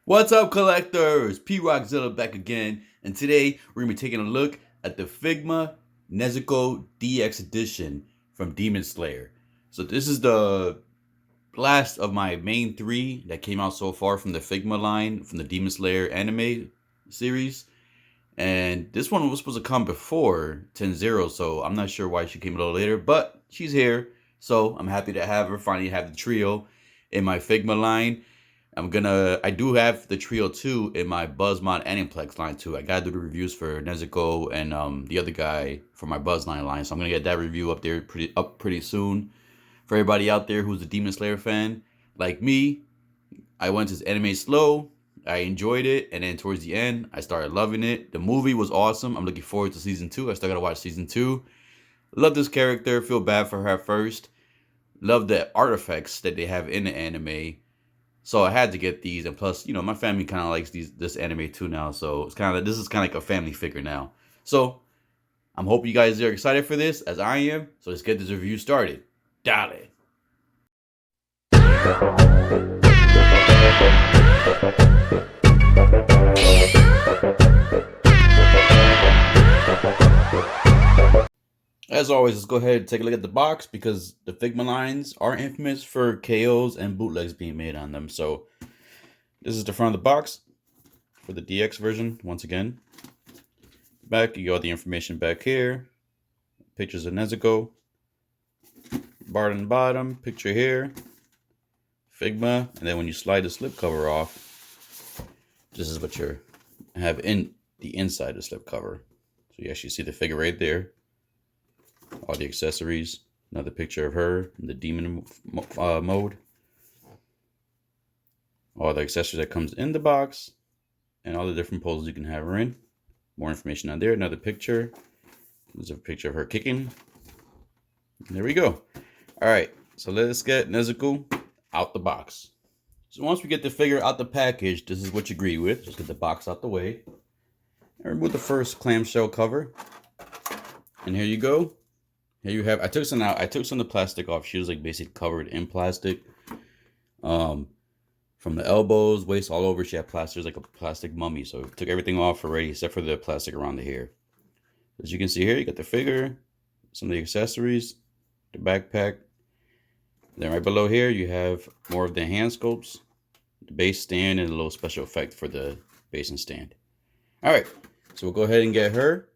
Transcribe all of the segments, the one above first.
What's up, collectors? P Rockzilla back again, and today we're gonna be taking a look at the Figma Nezuko DX edition from Demon Slayer. So this is the last of my main three that came out so far from the Figma line from the Demon Slayer anime series, and this one was supposed to come before 10-0, so I'm not sure why she came a little later, but she's here, so I'm happy to have her. Finally, have the trio in my Figma line. I do have the trio 2 in my Buzzmon Aniplex line too. I gotta do the reviews for Nezuko and the other guy for my Buzzline line. So I'm gonna get that review up there pretty soon. For everybody out there who's a Demon Slayer fan, like me, I went to this anime slow. I enjoyed it, and then towards the end, I started loving it. The movie was awesome. I'm looking forward to season 2. I still gotta watch season 2. Love this character. Feel bad for her at first. Love the artifacts that they have in the anime. So I had to get these, and plus, my family kind of likes this anime too now. So it's this is kind of like a family figure now. So I'm hoping you guys are excited for this, as I am. So let's get this review started. Dale. As always, let's go ahead and take a look at the box because the Figma lines are infamous for KOs and bootlegs being made on them. So this is the front of the box for the DX version. Once again, back, you got the information back here. Pictures of Nezuko. Bar on the bottom, picture here. Figma. And then when you slide the slipcover off, this is what you have in the inside of the slipcover. So you actually see the figure right there. All the accessories. Another picture of her in the demon mode. All the accessories that comes in the box. And all the different poses you can have her in. More information on there. Another picture. There's a picture of her kicking. And there we go. Alright, so let's get Nezuko out the box. So once we get the figure out the package, this is what you agree with. Just get the box out the way. And remove the first clamshell cover. And here you go. Here you have, I took some out. I took some of the plastic off. She was like basically covered in plastic. From the elbows, waist, all over, she had plastic, like a plastic mummy. So I took everything off already except for the plastic around the hair. As you can see here, you got the figure, some of the accessories, the backpack. Then right below here, you have more of the hand sculpts, the base stand, and a little special effect for the base and stand. All right, so we'll go ahead and get her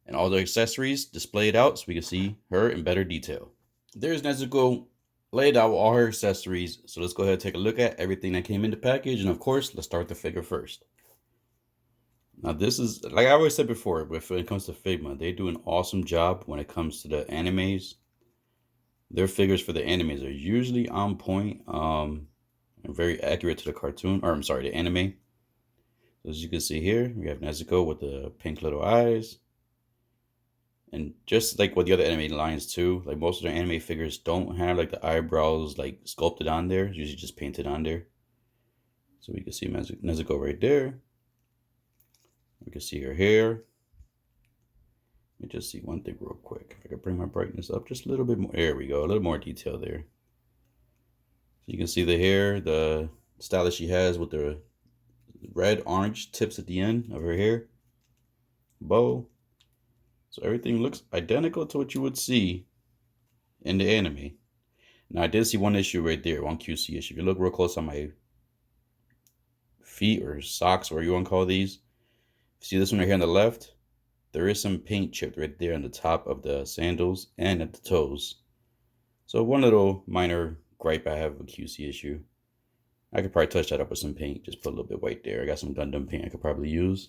and all the accessories displayed out so we can see her in better detail. There's Nezuko laid out with all her accessories. So let's go ahead and take a look at everything that came in the package. And of course, let's start the figure first. Now this is, like I always said before, when it comes to Figma, they do an awesome job when it comes to the animes. Their figures for the animes are usually on point and very accurate to the cartoon, or I'm sorry, the anime. As you can see here, we have Nezuko with the pink little eyes. And just like with the other anime lines too, like most of their anime figures don't have like the eyebrows like sculpted on there. It's usually just painted on there. So we can see Nezuko right there. We can see her hair. Let me just see one thing real quick. If I could bring my brightness up just a little bit more. There we go. A little more detail there. So you can see the hair, the style that she has with the red, orange tips at the end of her hair. Bow. So everything looks identical to what you would see in the anime. Now I did see one issue right there, one QC issue. If you look real close on my feet or socks, or you want to call these, see this one right here on the left? There is some paint chipped right there on the top of the sandals and at the toes. So one little minor gripe I have with QC issue. I could probably touch that up with some paint. Just put a little bit white there. I got some Gundam paint I could probably use.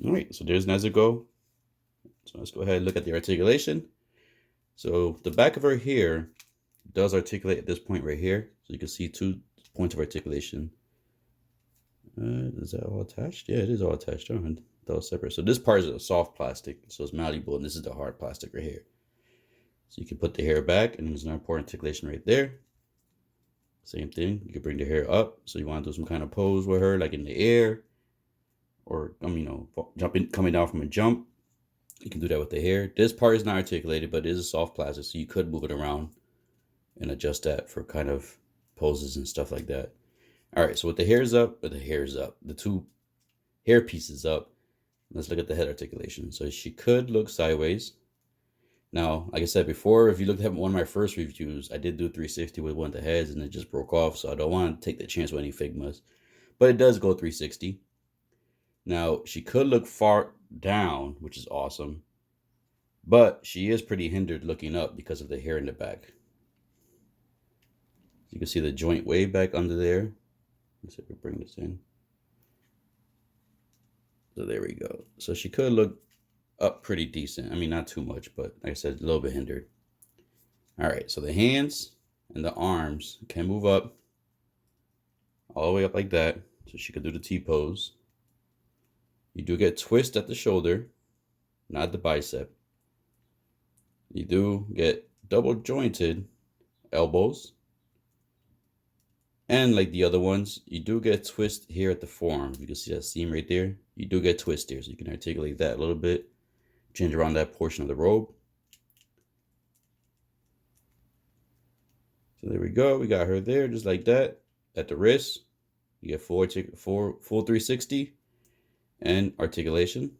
Alright, so there's Nezuko. So let's go ahead and look at the articulation. So the back of her hair does articulate at this point right here. So you can see 2 points of articulation. Is that all attached? Yeah, it is all attached. Oh, that was separate. So this part is a soft plastic. So it's malleable, and this is the hard plastic right here. So you can put the hair back, and there's an important articulation right there. Same thing. You can bring the hair up. So you want to do some kind of pose with her, like in the air, or coming down from a jump. You can do that with the hair. This part is not articulated, but it is a soft plastic, so you could move it around and adjust that for kind of poses and stuff like that. All right, so with the hairs up, the two hair pieces up, let's look at the head articulation. So she could look sideways. Now, like I said before, if you looked at one of my first reviews, I did do 360 with one of the heads and it just broke off. So I don't want to take the chance with any Figmas, but it does go 360. Now, she could look far down, which is awesome, but she is pretty hindered looking up because of the hair in the back. You can see the joint way back under there. Let's see if we bring this in. So there we go. So she could look up pretty decent. I mean, not too much, but like I said, a little bit hindered. All right, so the hands and the arms can move up all the way up like that. So she could do the T-pose. You do get twist at the shoulder, not the bicep. You do get double jointed elbows. And like the other ones, you do get twist here at the forearm. You can see that seam right there. You do get twist here, so you can articulate that a little bit. Change around that portion of the robe. So there we go. We got her there just like that. At the wrist, you get full 360 and articulation.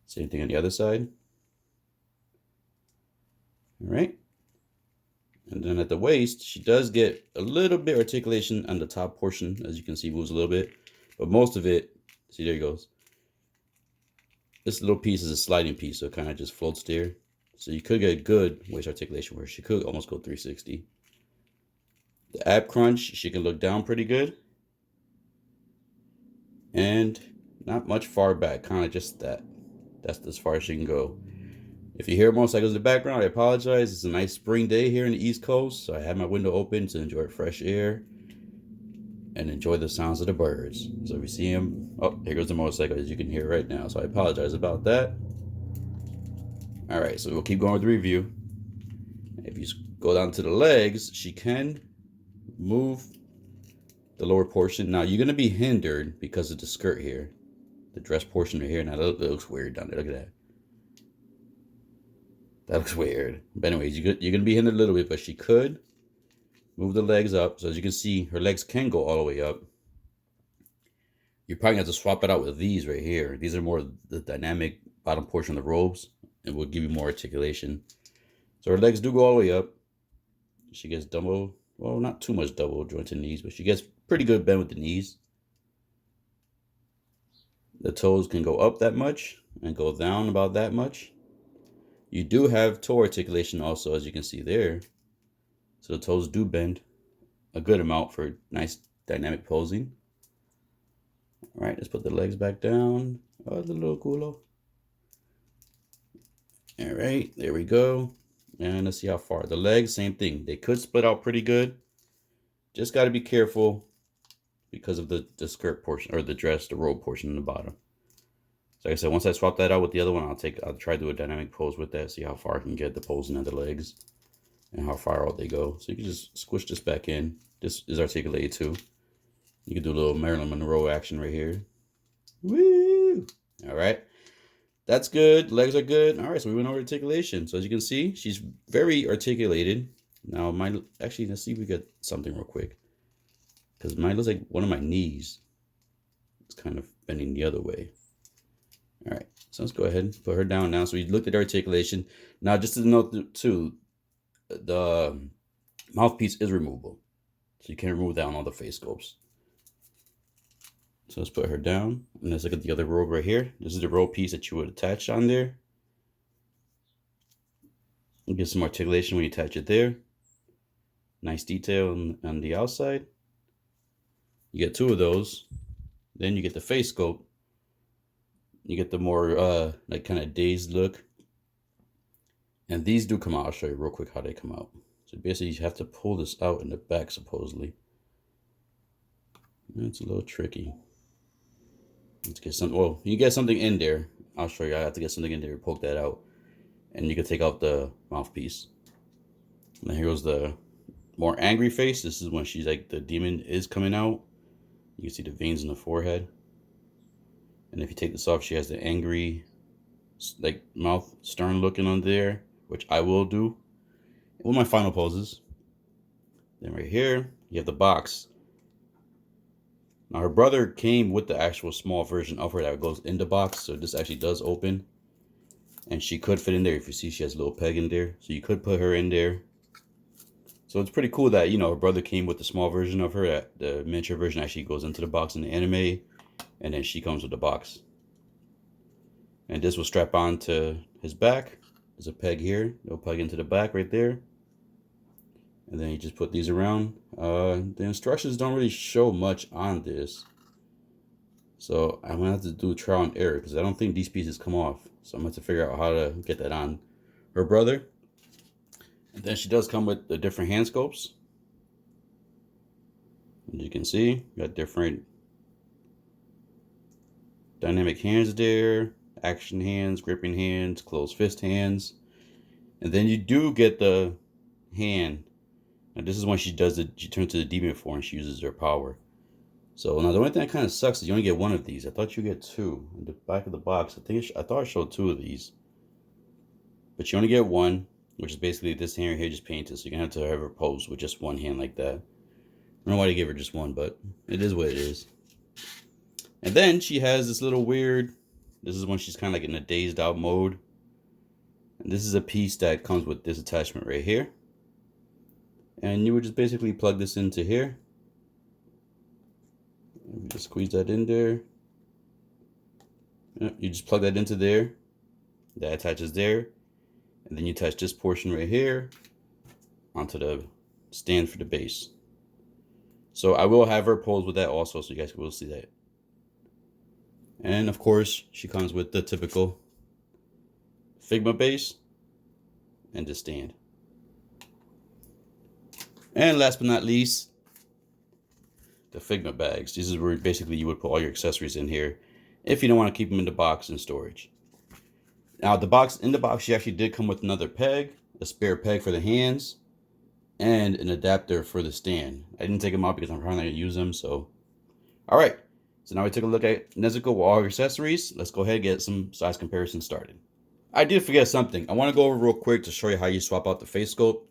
Same thing on the other side. All right. And then at the waist, she does get a little bit articulation on the top portion. As you can see, moves a little bit. But most of it, see, there it goes. This little piece is a sliding piece, so it kind of just floats there. So you could get good waist articulation where she could almost go 360. The ab crunch, she can look down pretty good. And not much far back, kind of just that. That's as far as she can go. If you hear motorcycles in the background, I apologize. It's a nice spring day here in the East Coast, so I have my window open to enjoy fresh air and enjoy the sounds of the birds. So if you see him, oh, here goes the motorcycle, as you can hear right now. So I apologize about that. All right, so we'll keep going with the review. If you go down to the legs, she can move the lower portion. Now you're gonna be hindered because of the skirt here, the dress portion right here. Now that looks weird down there. Look at that. That looks weird. But anyways, you're gonna be hindered a little bit, but she could move the legs up. So as you can see, her legs can go all the way up. You probably have to swap it out with these right here. These are more the dynamic bottom portion of the robes and will give you more articulation. So her legs do go all the way up. She gets double, well, not too much double jointed knees, but she gets pretty good bend with the knees. The toes can go up that much and go down about that much. You do have toe articulation also, as you can see there. So the toes do bend a good amount for nice dynamic posing. All right, let's put the legs back down. Oh, the little culo. All right, there we go. And let's see how far. The legs, same thing. They could split out pretty good. Just got to be careful because of the skirt portion, or the dress, the robe portion in the bottom. So like I said, once I swap that out with the other one, I'll try to do a dynamic pose with that, see how far I can get the posing of the legs and how far out they go. So you can just squish this back in. This is articulated too. You can do a little Marilyn Monroe action right here. Woo! All right. That's good. Legs are good. All right, so we went over articulation. So as you can see, she's very articulated. Now, actually, let's see if we get something real quick. Because mine looks like one of my knees. It's kind of bending the other way. All right, so let's go ahead and put her down now. So we looked at articulation. Now, just to note too, the mouthpiece is removable. So you can remove that on all the face sculpts. So let's put her down. And let's look at the other robe right here. This is the robe piece that you would attach on there. You get some articulation when you attach it there. Nice detail on the outside. You get two of those. Then you get the face sculpt. You get the more like kind of dazed look. And these do come out. I'll show you real quick how they come out. So basically you have to pull this out in the back supposedly. It's a little tricky. Let's get some, well, you get something in there. I'll show you. I have to get something in there to poke that out. And you can take out the mouthpiece. And then here goes the more angry face. This is when she's like, the demon is coming out. You can see the veins in the forehead. And if you take this off, she has the angry, like, mouth, stern looking on there, which I will do. One of my final poses. Then right here, you have the box. Now her brother came with the actual small version of her that goes in the box, so this actually does open. And she could fit in there. If you see, she has a little peg in there, so you could put her in there. So it's pretty cool that, you know, her brother came with the small version of her. That the miniature version actually goes into the box in the anime, and then she comes with the box. And this will strap on to his back. There's a peg here. It'll plug into the back right there. And then you just put these around. The instructions don't really show much on this. So I'm gonna have to do trial and error because I don't think these pieces come off. So I'm gonna have to figure out how to get that on her brother. And then she does come with the different hand scopes. As you can see, got different dynamic hands there, action hands, gripping hands, closed fist hands. And then you do get the hand. Now this is when she turns to the demon form and she uses her power. So now the only thing that kind of sucks is you only get one of these. I thought you get two. In the back of the box, I thought I showed two of these. But you only get one, which is basically this hand here just painted. So you're going to have her pose with just one hand like that. I don't know why they gave her just one, but it is what it is. And then she has this little weird, this is when she's kind of like in a dazed out mode. And this is a piece that comes with this attachment right here. And you would just basically plug this into here. You just squeeze that in there. You just plug that into there. That attaches there. And then you attach this portion right here onto the stand for the base. So I will have her pose with that also, so you guys will see that. And of course, she comes with the typical Figma base and the stand. And last but not least, the Figma bags. This is where basically you would put all your accessories in here if you don't want to keep them in the box in storage. Now in the box, she actually did come with another peg, a spare peg for the hands, and an adapter for the stand. I didn't take them out because I'm probably not going to use them. So, all right. So now we took a look at Nezuko with all her accessories. Let's go ahead and get some size comparison started. I did forget something. I want to go over real quick to show you how you swap out the face sculpt.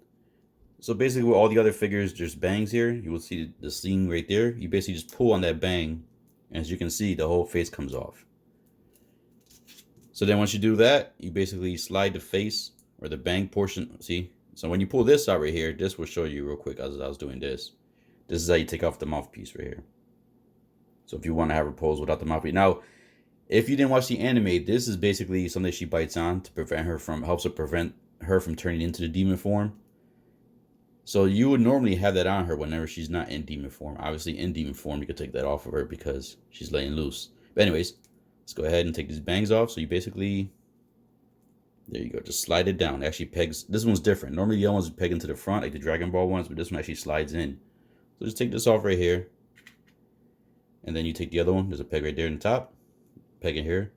So basically with all the other figures, there's bangs here. You will see the seam right there. You basically just pull on that bang. And as you can see, the whole face comes off. So then once you do that, you basically slide the face or the bang portion. See? So when you pull this out right here, this will show you real quick as I was doing this. This is how you take off the mouthpiece right here. So if you want to have her pose without the mouthpiece. Now, if you didn't watch the anime, this is basically something she bites on to helps her prevent her from turning into the demon form. So you would normally have that on her whenever she's not in demon form. Obviously, in demon form, you could take that off of her because she's laying loose. But anyways, let's go ahead and take these bangs off. So you basically, there you go, just slide it down. It actually pegs, this one's different. Normally the other ones peg into the front, like the Dragon Ball ones, but this one actually slides in. So just take this off right here. And then you take the other one, there's a peg right there in the top. Peg in here.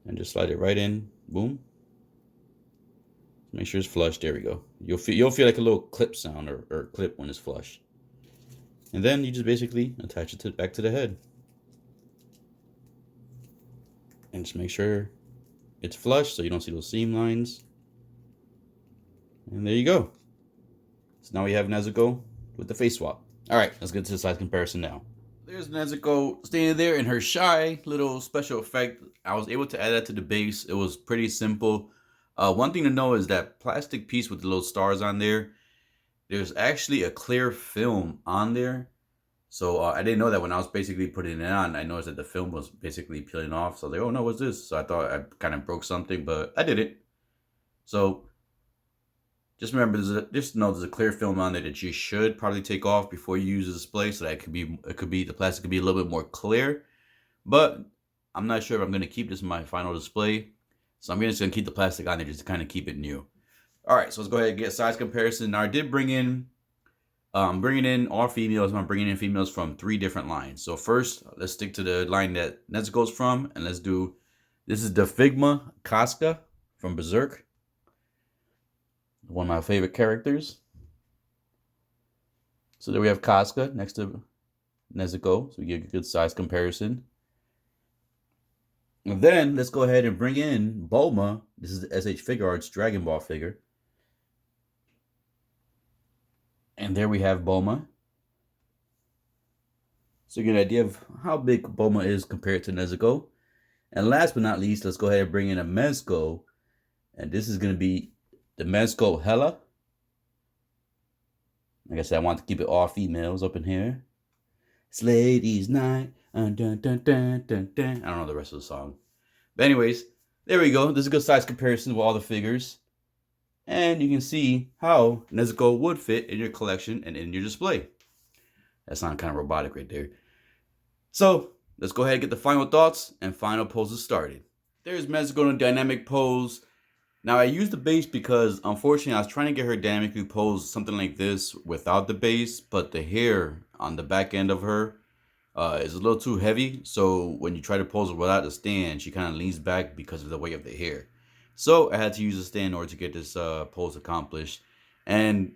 And just slide it right in. Boom. Make sure it's flush. There we go. You'll feel like a little clip sound or clip when it's flush. And then you just basically attach it back to the head. And just make sure it's flush so you don't see those seam lines. And there you go. So now we have Nezuko with the face swap. Alright, let's get to the size comparison now. There's Nezuko standing there in her shy little special effect. I was able to add that to the base. It was pretty simple. One thing to know is that plastic piece with the little stars on there, there's actually a clear film on there. So I didn't know that when I was basically putting it on. I noticed that the film was basically peeling off. So I was like, oh no, what's this? So I thought I kind of broke something, but I didn't. So just remember, just know there's a clear film on there that you should probably take off before you use the display, so that the plastic could be a little bit more clear. But I'm not sure if I'm going to keep this in my final display. So I'm just going to keep the plastic on there just to kind of keep it new. All right, so let's go ahead and get a size comparison. Now I did bring in, bringing in all females. I'm bringing in females from 3 different lines. So first, let's stick to the line that Nezuko's from, and let's do. This is the Figma Casca from Berserk. One of my favorite characters. So there we have Casca next to Nezuko. So we get a good size comparison. And then let's go ahead and bring in Bulma. This is the SH Figure Arts Dragon Ball figure. And there we have Bulma. So you get an idea of how big Bulma is compared to Nezuko. And last but not least, let's go ahead and bring in a Mezco. And this is going to be the Mezco Hella. Like I said, I want to keep it all females up in here. It's ladies' night. Dun, dun, dun, dun, dun. I don't know the rest of the song. But anyways, there we go. This is a good size comparison with all the figures. And you can see how Nezuko would fit in your collection and in your display. That sounded kind of robotic right there. So let's go ahead and get the final thoughts and final poses started. There's Nezuko in a dynamic pose. Now I used the base because unfortunately I was trying to get her dynamically posed something like this without the base, but the hair on the back end of her is a little too heavy. So when you try to pose her without the stand, she kind of leans back because of the weight of the hair. So I had to use a stand in order to get this pose accomplished. And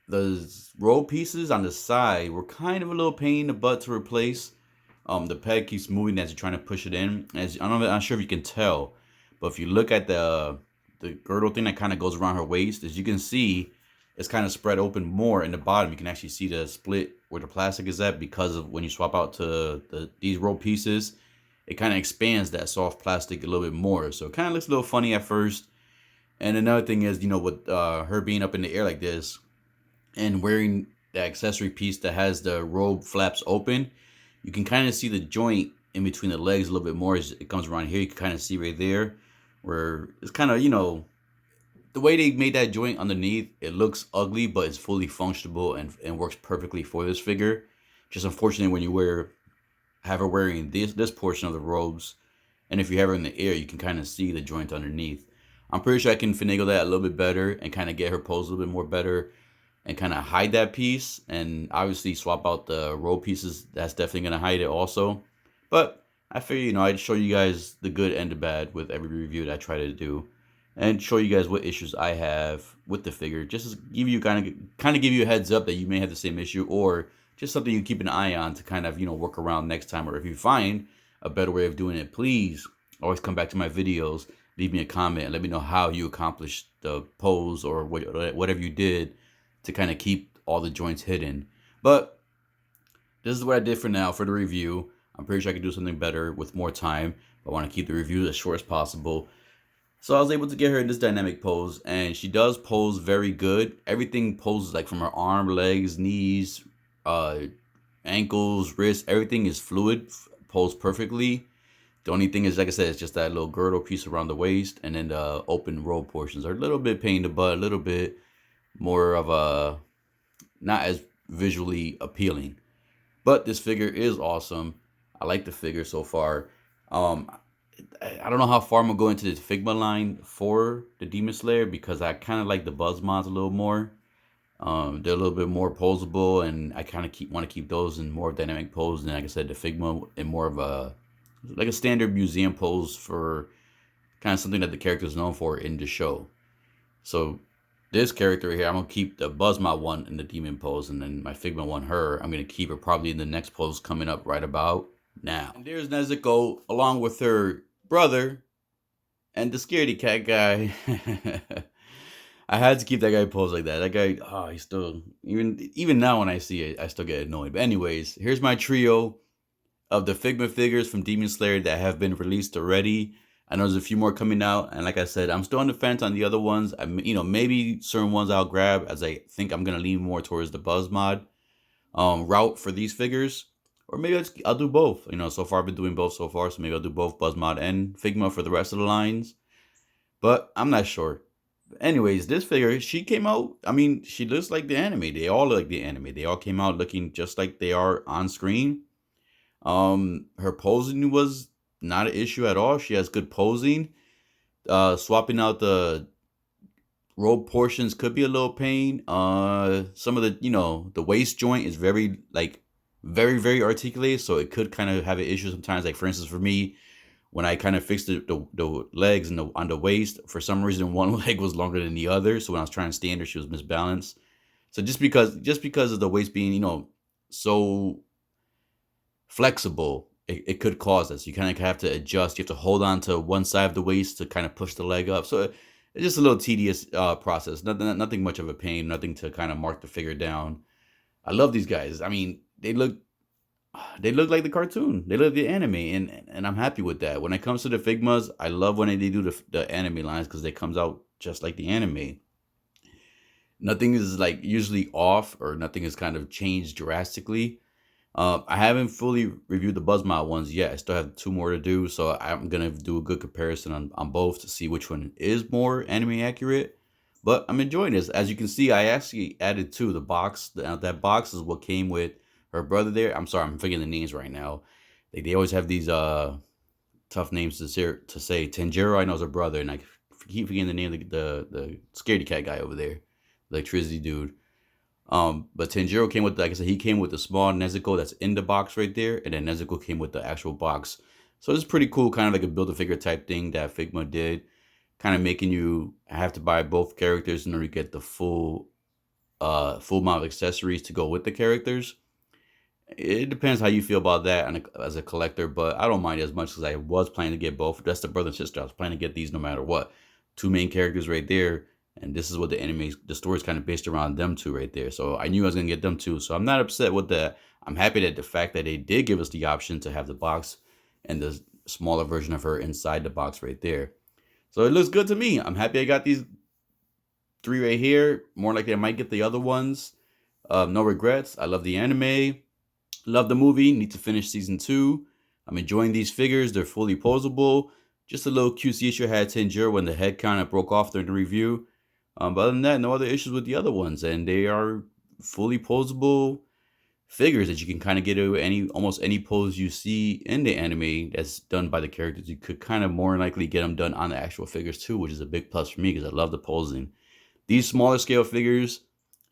the roll pieces on the side were kind of a little pain in the butt to replace. The peg keeps moving as you're trying to push it in. I'm not sure if you can tell, but if you look at the girdle thing that kind of goes around her waist, as you can see, it's kind of spread open more in the bottom. You can actually see the split where the plastic is at because of when you swap out to these roll pieces, it kind of expands that soft plastic a little bit more. So it kind of looks a little funny at first. And another thing is, with her being up in the air like this and wearing the accessory piece that has the robe flaps open, you can kind of see the joint in between the legs a little bit more as it comes around here. You can kind of see right there where it's kind of, the way they made that joint underneath, it looks ugly, but it's fully functional and works perfectly for this figure. Just unfortunately when you have her wearing this portion of the robes, and if you have her in the air, you can kind of see the joint underneath. I'm pretty sure I can finagle that a little bit better and kind of get her posed a little bit more better and kind of hide that piece, and obviously swap out the robe pieces. That's definitely going to hide it also. But I figure, I'd show you guys the good and the bad with every review that I try to do, and show you guys what issues I have with the figure, just to give you kind of give you a heads up that you may have the same issue, or just something you keep an eye on to kind of, work around next time. Or if you find a better way of doing it, please always come back to my videos, leave me a comment, and let me know how you accomplished the pose or whatever you did to kind of keep all the joints hidden. But this is what I did for now for the review. I'm pretty sure I could do something better with more time, but I want to keep the review as short as possible. So I was able to get her in this dynamic pose, and she does pose very good. Everything poses like from her arm, legs, knees, ankles, wrists. Everything is fluid, posed perfectly. The only thing is, like I said, it's just that little girdle piece around the waist, and then the open robe portions are a little bit pain in the butt, a little bit more of a not as visually appealing. But this figure is awesome. I like the figure so far. I don't know how far I'm gonna go into this Figma line for the Demon Slayer, because I kind of like the Buzz mods a little more. They're a little bit more posable, and I kind of want to keep those in more dynamic pose than, like I said, the Figma in more of a standard museum pose for kind of something that the character is known for in the show. So this character here, I'm gonna keep the Buzzmod one in the demon pose, and then my Figma one, I'm gonna keep her probably in the next pose coming up right about now. And there's Nezuko along with her brother and the scaredy cat guy. I had to keep that guy posed like that. That guy, he's still, even now when I see it, I still get annoyed. But anyways, here's my trio of the Figma figures from Demon Slayer that have been released already. I know there's a few more coming out, and like I said, I'm still on the fence on the other ones. Maybe certain ones I'll grab, as I think I'm gonna lean more towards the Buzz mod route for these figures, or maybe I'll do both. So far I've been doing both so far, so maybe I'll do both Buzz mod and Figma for the rest of the lines. But I'm not sure. Anyways, this figure, she came out. She looks like the anime. They all look like the anime. They all came out looking just like they are on screen. Her posing was not an issue at all. She has good posing. Swapping out the robe portions could be a little pain. Some of the waist joint is very very articulated, so it could kind of have an issue sometimes. Like for instance, for me, when I kind of fixed the legs and on the waist, for some reason one leg was longer than the other. So when I was trying to stand her, she was misbalanced. So just because of the waist being so flexible, it could cause this. You kind of have to adjust. You have to hold on to one side of the waist to kind of push the leg up. So it's just a little tedious process. Nothing much of a pain. Nothing to kind of mark the figure down. I love these guys. They look they look like the cartoon. They look like the anime, and I'm happy with that. When it comes to the Figmas, I love when they do the anime lines because they comes out just like the anime. Nothing is like usually off or nothing is kind of changed drastically. I haven't fully reviewed the Buzzmod ones yet. I still have two more to do, so I'm gonna do a good comparison on both to see which one is more anime accurate. But I'm enjoying this. As you can see, I actually added two. The box, that box is what came with her brother there. I'm sorry, I'm forgetting the names right now. They always have these tough names to say. Tanjiro, I know, is her brother, and I keep forgetting the name of the scaredy cat guy over there, electricity dude. But Tanjiro came with, like I said, he came with the small Nezuko that's in the box right there, and then Nezuko came with the actual box. So it's pretty cool, kind of like a build-a-figure type thing that Figma did, kind of making you have to buy both characters in order to get the full amount of accessories to go with the characters. It depends how you feel about that as a collector, but I don't mind as much as I was planning to get both. That's the brother and sister. I was planning to get these no matter what. Two main characters right there, and this is what the story is kind of based around them two right there. So I knew I was gonna get them two. So I'm not upset with that. I'm happy that the fact that they did give us the option to have the box and the smaller version of her inside the box right there. So it looks good to me. I'm happy I got these three right here. More likely I might get the other ones. No regrets. I love the anime. Love the movie. Need to finish season 2. I'm enjoying these figures. They're fully posable. Just a little QC issue I had Tanjiro when the head kind of broke off during the review. But other than that, no other issues with the other ones. And they are fully posable figures that you can kind of get to almost any pose you see in the anime that's done by the characters. You could kind of more likely get them done on the actual figures too, which is a big plus for me because I love the posing. These smaller scale figures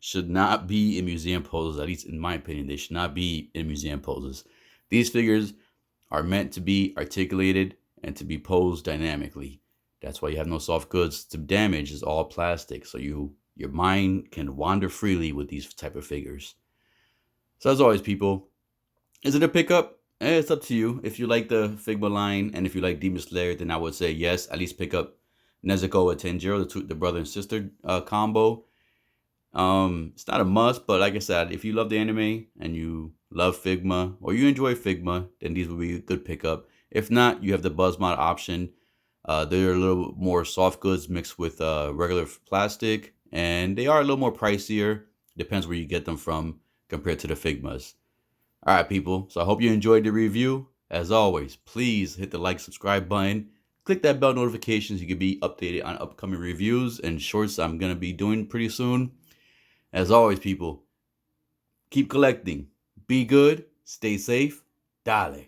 should not be in museum poses, at least in my opinion. They should not be in museum poses. These figures are meant to be articulated and to be posed dynamically. That's why you have no soft goods to damage. It's all plastic, so your mind can wander freely with these type of figures. So as always, people, is it a pickup? It's up to you. If you like the Figma line and if you like Demon Slayer, then I would say yes, at least pick up Nezuko and Tanjiro, the brother and sister combo. It's not a must, but like I said, if you love the anime and you love Figma or you enjoy Figma, then these would be a good pickup. If not, you have the Buzzmod option. They're a little more soft goods mixed with regular plastic, and they are a little more pricier. Depends where you get them from compared to the Figmas. All right, people. So I hope you enjoyed the review. As always, please hit the like, subscribe button. Click that bell notifications. You can be updated on upcoming reviews and shorts I'm going to be doing pretty soon. As always, people, keep collecting. Be good. Stay safe. Dale.